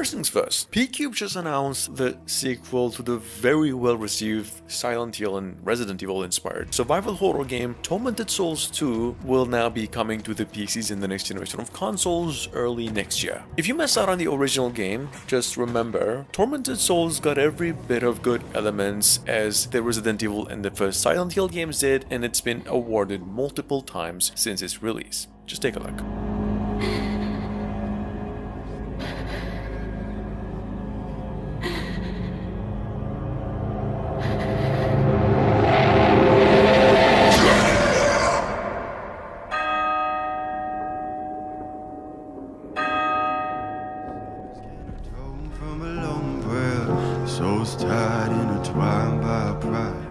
First things first, P-Cube just announced the sequel to the very well-received Silent Hill and Resident Evil inspired survival horror game Tormented Souls 2 will now be coming to the PCs in the next generation of consoles early next year. If you missed out on the original game, just remember, Tormented Souls got every bit of good elements as the Resident Evil and the first Silent Hill games did, and it's been awarded multiple times since its release. Just take a look.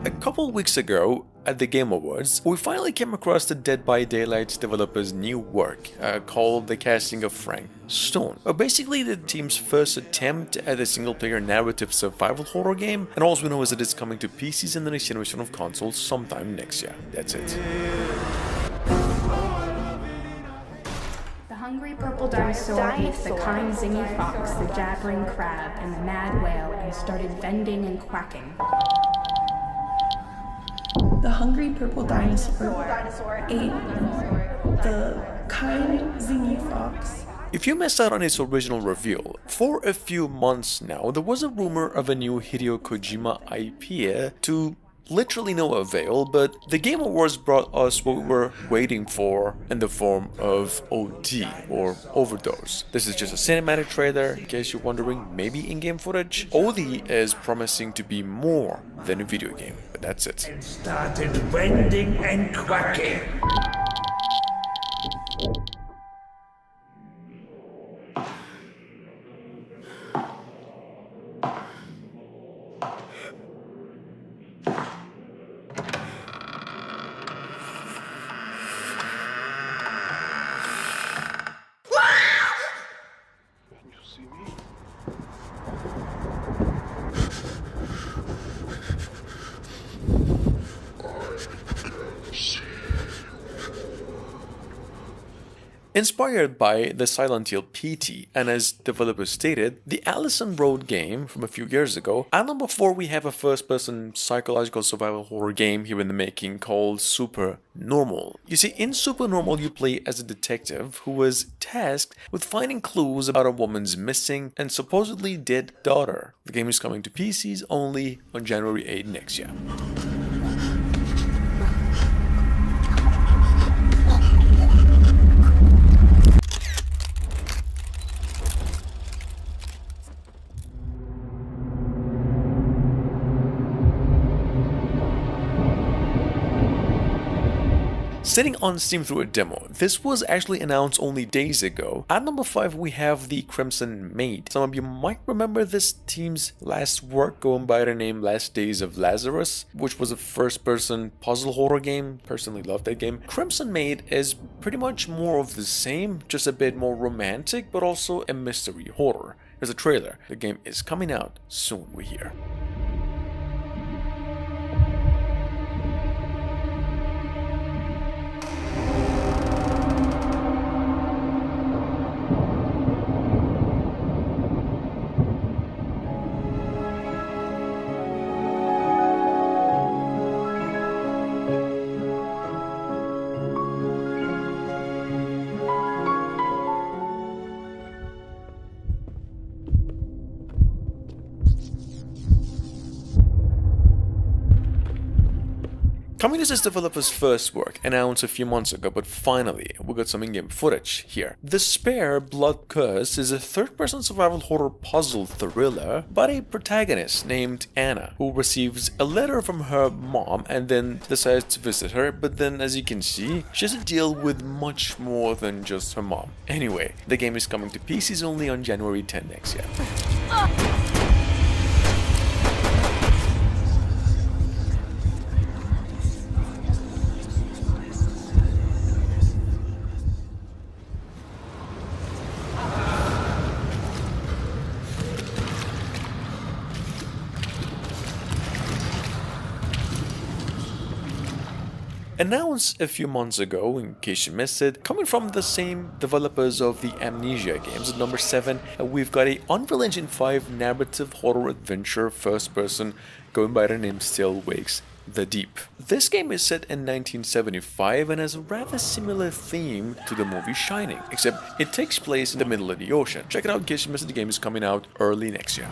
A couple weeks ago, at the Game Awards, we finally came across the Dead by Daylight's developers' new work, called The Casting of Frank Stone. Basically the team's first attempt at a single-player narrative survival horror game, and all we know is that it's coming to PCs in the next generation of consoles sometime next year. That's it. The hungry purple dinosaur ate the kind zingy fox, the jabbering crab, and the mad whale and started bending and quacking. The hungry purple dinosaur ate the kind zingy fox. If you missed out on its original reveal, for a few months now, there was a rumor of a new Hideo Kojima IP to literally no avail, but the Game Awards brought us what we were waiting for in the form of OD, or Overdose. This is just a cinematic trailer, in case you're wondering, maybe in-game footage. OD is promising to be more than a video game, but that's it. And started bending and quacking. Inspired by the Silent Hill PT, and as developers stated, the Allison Road game from a few years ago, at number 4 we have a first-person psychological survival horror game here in the making called Super Normal. You see, in Super Normal you play as a detective who was tasked with finding clues about a woman's missing and supposedly dead daughter. The game is coming to PCs only on January 8 next year. Sitting on Steam through a demo, this was actually announced only days ago. At number 5 we have the Crimson Maid. Some of you might remember this team's last work going by the name Last Days of Lazarus, which was a first-person puzzle horror game. Personally loved that game. Crimson Maid is pretty much more of the same, just a bit more romantic, but also a mystery horror. There's a trailer. The game is coming out soon, we hear. Coming as this developer's first work, announced a few months ago, but finally, we got some in-game footage here. The Spare Blood Curse is a third-person survival horror puzzle thriller about a protagonist named Anna, who receives a letter from her mom and then decides to visit her, but then as you can see, she has to deal with much more than just her mom. Anyway, the game is coming to PCs only on January 10 next year. Announced a few months ago, in case you missed it, coming from the same developers of the Amnesia games. At number 7, we've got a Unreal Engine 5 narrative horror adventure first person going by the name Still Wakes the Deep. This game is set in 1975 and has a rather similar theme to the movie Shining, except it takes place in the middle of the ocean. Check it out in case you missed it. The game is coming out early next year.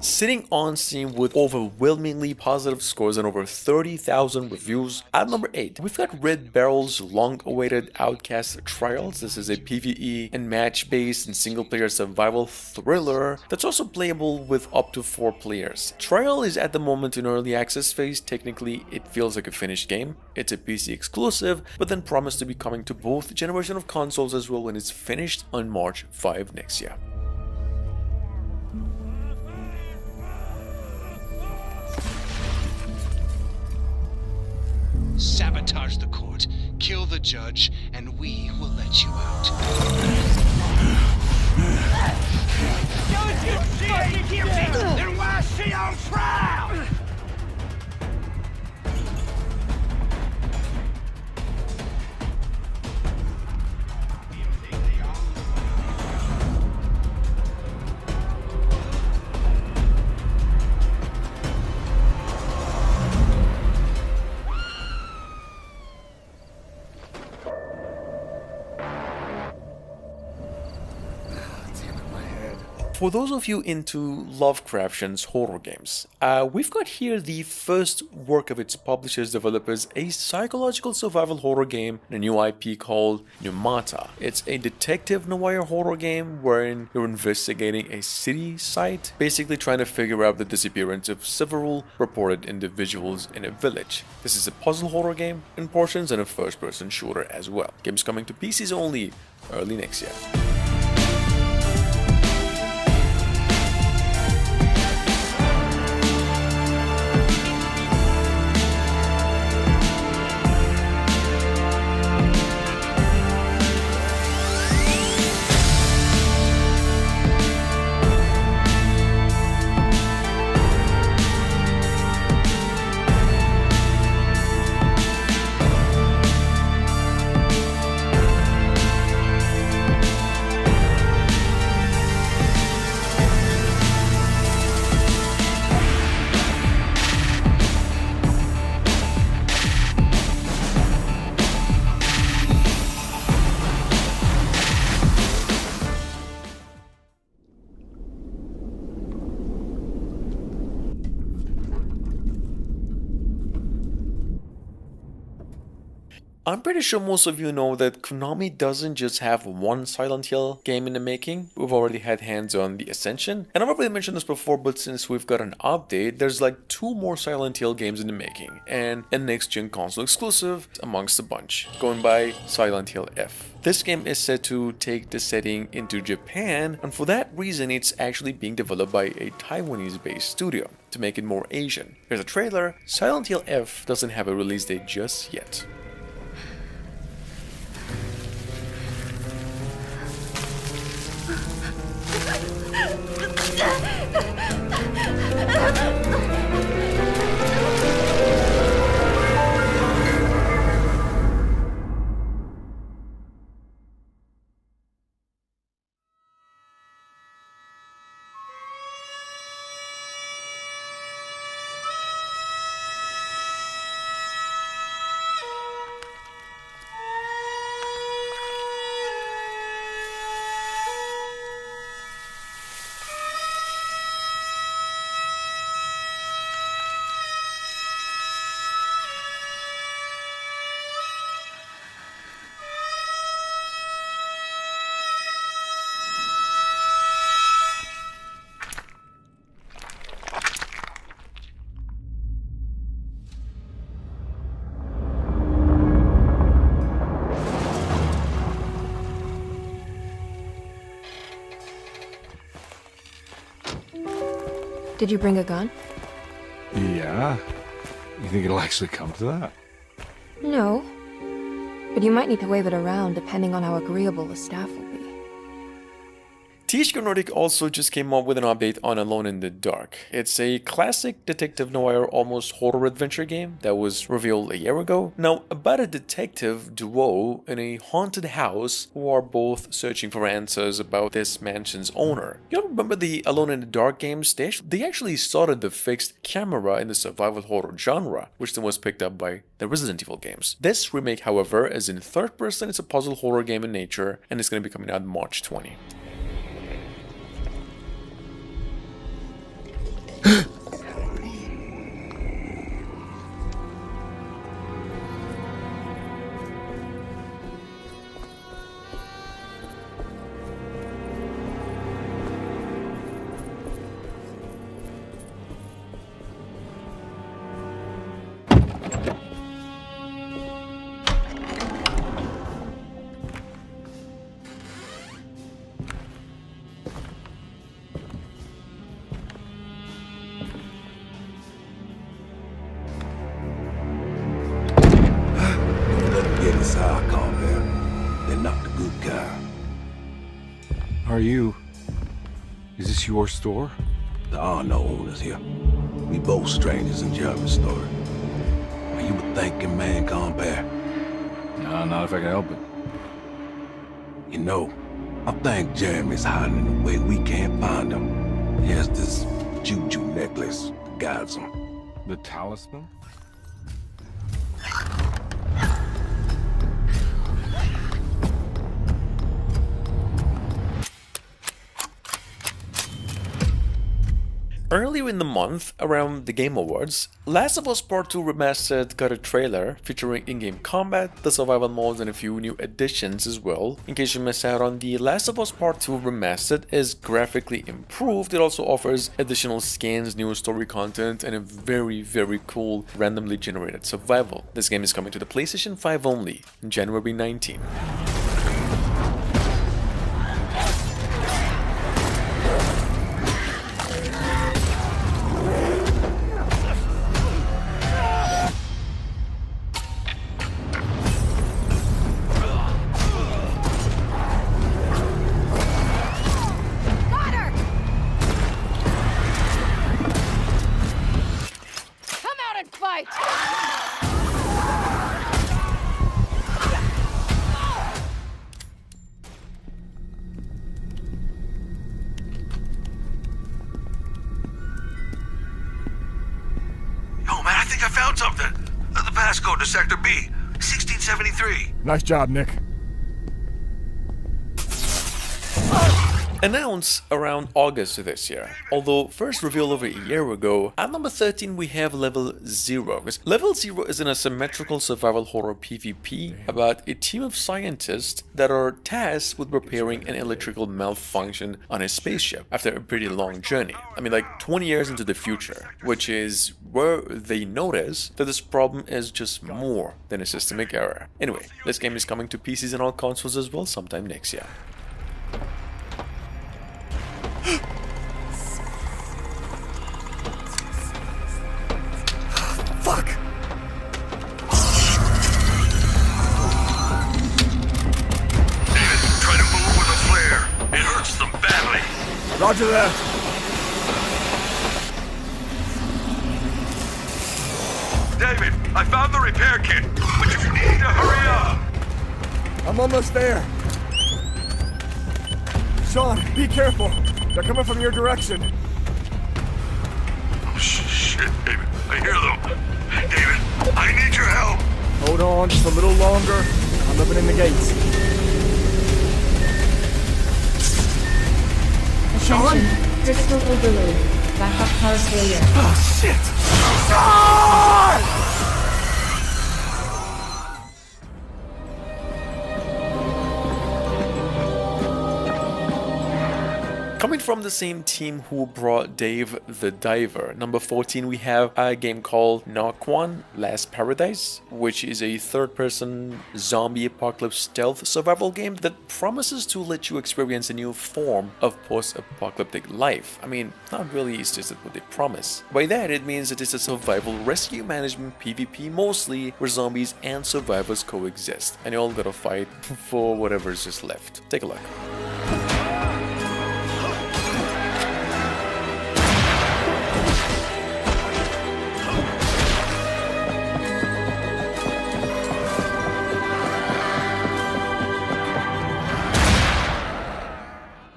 Sitting on Steam with overwhelmingly positive scores and over 30,000 reviews. At number 8, we've got Red Barrel's long-awaited Outcast Trials. This is a PvE and match-based and single-player survival thriller that's also playable with up to 4 players. Trial is at the moment in early access phase. Technically, it feels like a finished game. It's a PC exclusive, but then promised to be coming to both generations of consoles as well when it's finished on March 5 next year. Sabotage the court, kill the judge, and we will let you out. Don't you see it guilty? Then why is she on trial? For those of you into Lovecraftian's horror games, we've got here the first work of its publishers, developers, a psychological survival horror game, a new IP called Pneumata. It's a detective noir horror game wherein you're investigating a city site, basically trying to figure out the disappearance of several reported individuals in a village. This is a puzzle horror game in portions and a first-person shooter as well. Game's coming to PCs only early next year. I'm pretty sure most of you know that Konami doesn't just have one Silent Hill game in the making. We've already had hands on the Ascension, and I've already mentioned this before, but since we've got an update, there's like 2 more Silent Hill games in the making, and a next-gen console exclusive amongst a bunch, going by Silent Hill F. This game is set to take the setting into Japan, and for that reason it's actually being developed by a Taiwanese-based studio to make it more Asian. Here's a trailer. Silent Hill F doesn't have a release date just yet. Did you bring a gun? Yeah. You think it'll actually come to that? No. But you might need to wave it around depending on how agreeable the staff will be. THQ Nordic also just came up with an update on Alone in the Dark. It's a classic detective noir, almost horror adventure game that was revealed a year ago. Now, about a detective duo in a haunted house who are both searching for answers about this mansion's owner. You all remember the Alone in the Dark games? They actually started the fixed camera in the survival horror genre, which then was picked up by the Resident Evil games. This remake, however, is in third person. It's a puzzle horror game in nature, and it's going to be coming out March 20. Are you? Is this your store? There are no owners here. We both strangers in Jeremy's story. Are you a thinking man, compare? No, not if I can help it. You know, I think Jeremy's hiding in a way we can't find him. He has this juju necklace that guides him. The talisman? Earlier in the month, around the Game Awards, Last of Us Part 2 Remastered got a trailer featuring in-game combat, the survival modes, and a few new additions as well. In case you missed out on the Last of Us Part 2 Remastered is graphically improved. It also offers additional skins, new story content, and a very cool randomly generated survival. This game is coming to the PlayStation 5 only, January 19. I think I found something. The passcode to Sector B, 1673. Nice job, Nick. Announced around August this year, although first revealed over a year ago. At number 13 we have Level 0. Level 0 is an asymmetrical survival horror PvP about a team of scientists that are tasked with repairing an electrical malfunction on a spaceship after a pretty long journey. I mean, like 20 years into the future, which is where they notice that this problem is just more than a systemic error. Anyway, this game is coming to PCs and all consoles as well sometime next year. Fuck! David, try to move with a flare. It hurts them badly. Roger that. David, I found the repair kit, but you need to hurry up. I'm almost there. Sean, be careful. They're coming from your direction. Oh, shit, David. I hear them. David, I need your help. Hold on just a little longer. I'm opening the gates. Sean? Crystal overload. Backup power failure. Oh, shit! Sean! Coming from the same team who brought Dave the Diver, number 14 we have a game called Naquan Last Paradise, which is a third-person zombie apocalypse stealth survival game that promises to let you experience a new form of post-apocalyptic life. I mean, not really, it's just what they promise. By that it means that it's a survival rescue management PvP mostly, where zombies and survivors coexist, and you all gotta fight for whatever's just left. Take a look.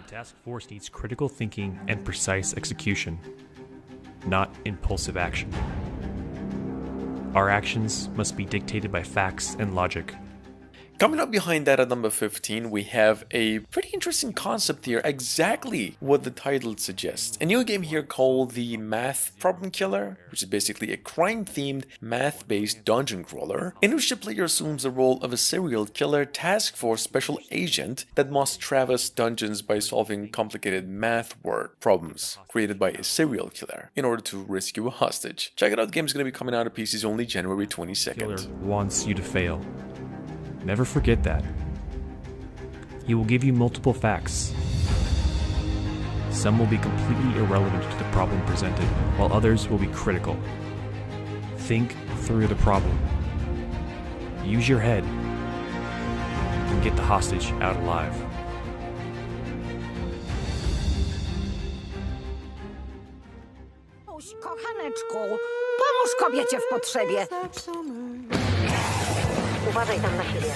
Task Force needs critical thinking and precise execution, not impulsive action. Our actions must be dictated by facts and logic. Coming up behind that at number 15, we have a pretty interesting concept here, exactly what the title suggests. A new game here called the Math Problem Killer, which is basically a crime-themed, math-based dungeon crawler, in which the player assumes the role of a serial killer task force special agent that must traverse dungeons by solving complicated math word problems created by a serial killer in order to rescue a hostage. Check it out, the game's going to be coming out on PCs only January 22nd. Killer wants you to fail. Never forget that. He will give you multiple facts. Some will be completely irrelevant to the problem presented, while others will be critical. Think through the problem. Use your head, and get the hostage out alive. Kochaneczku, pomóż kobiecie w potrzebie. Uważaj tam na siebie.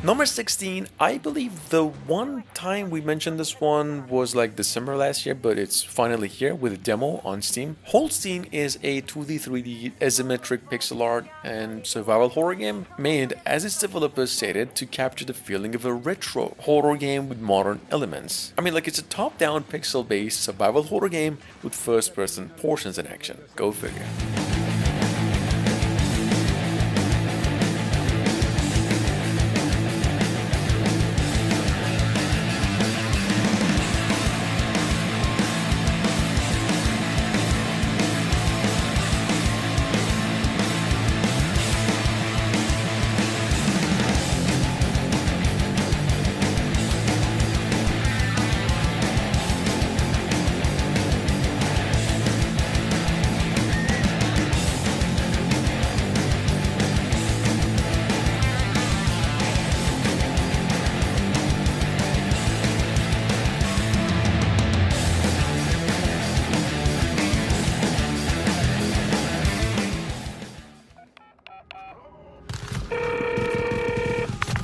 Number 16, I believe the one time we mentioned this one was like December last year, but it's finally here with a demo on Steam. Holstein is a 2D, 3D asymmetric pixel art and survival horror game made, as its developers stated, to capture the feeling of a retro horror game with modern elements. I mean, like, it's a top-down pixel-based survival horror game with first-person portions in action. Go figure.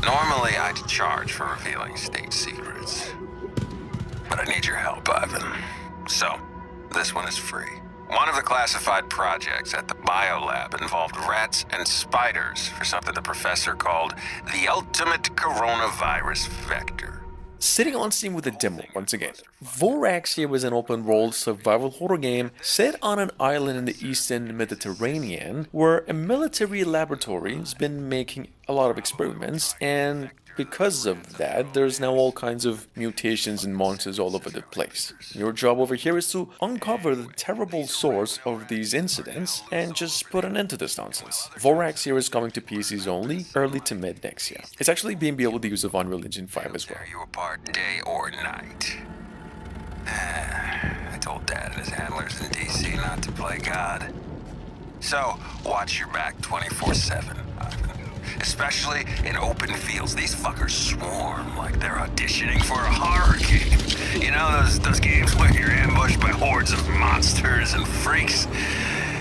Normally, I'd charge for revealing state secrets. But I need your help, Ivan. So, this one is free. One of the classified projects at the biolab involved rats and spiders for something the professor called the ultimate coronavirus vector. Sitting on Steam with a demo, once again. Vorax here was an open-world survival horror game set on an island in the eastern Mediterranean, where a military laboratory has been making a lot of experiments, and because of that, there's now all kinds of mutations and monsters all over the place. Your job over here is to uncover the terrible source of these incidents and just put an end to this nonsense. Vorax here is coming to PCs only, early to mid next year. It's actually being able to use of Unreal Engine 5 as well. Tear you apart day or night. I told Dad and his handlers in DC not to play God. So, watch your back 24/7, Ivan. Especially in open fields. These fuckers swarm like they're auditioning for a horror game. You know, those games where you're ambushed by hordes of monsters and freaks?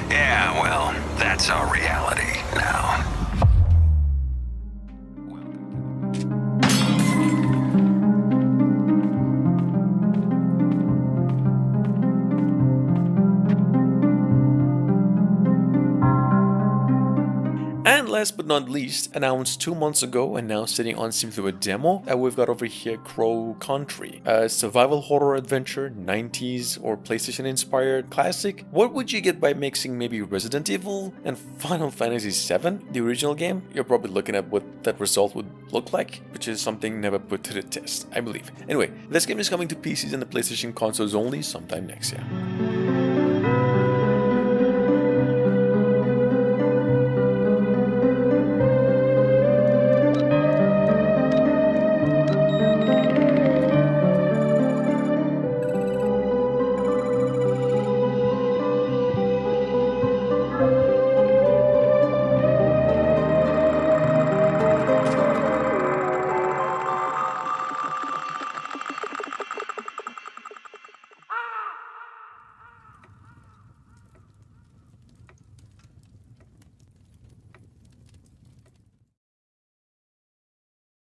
Yeah, well, that's our reality now. last but not least, announced 2 months ago and now sitting on Steam through a demo, we've got over here Crow Country, a survival horror adventure, 90s or PlayStation inspired classic. What would you get by mixing maybe Resident Evil and Final Fantasy VII, the original game? You're probably looking at what that result would look like, which is something never put to the test, I believe. Anyway, this game is coming to PCs and the PlayStation consoles only sometime next year.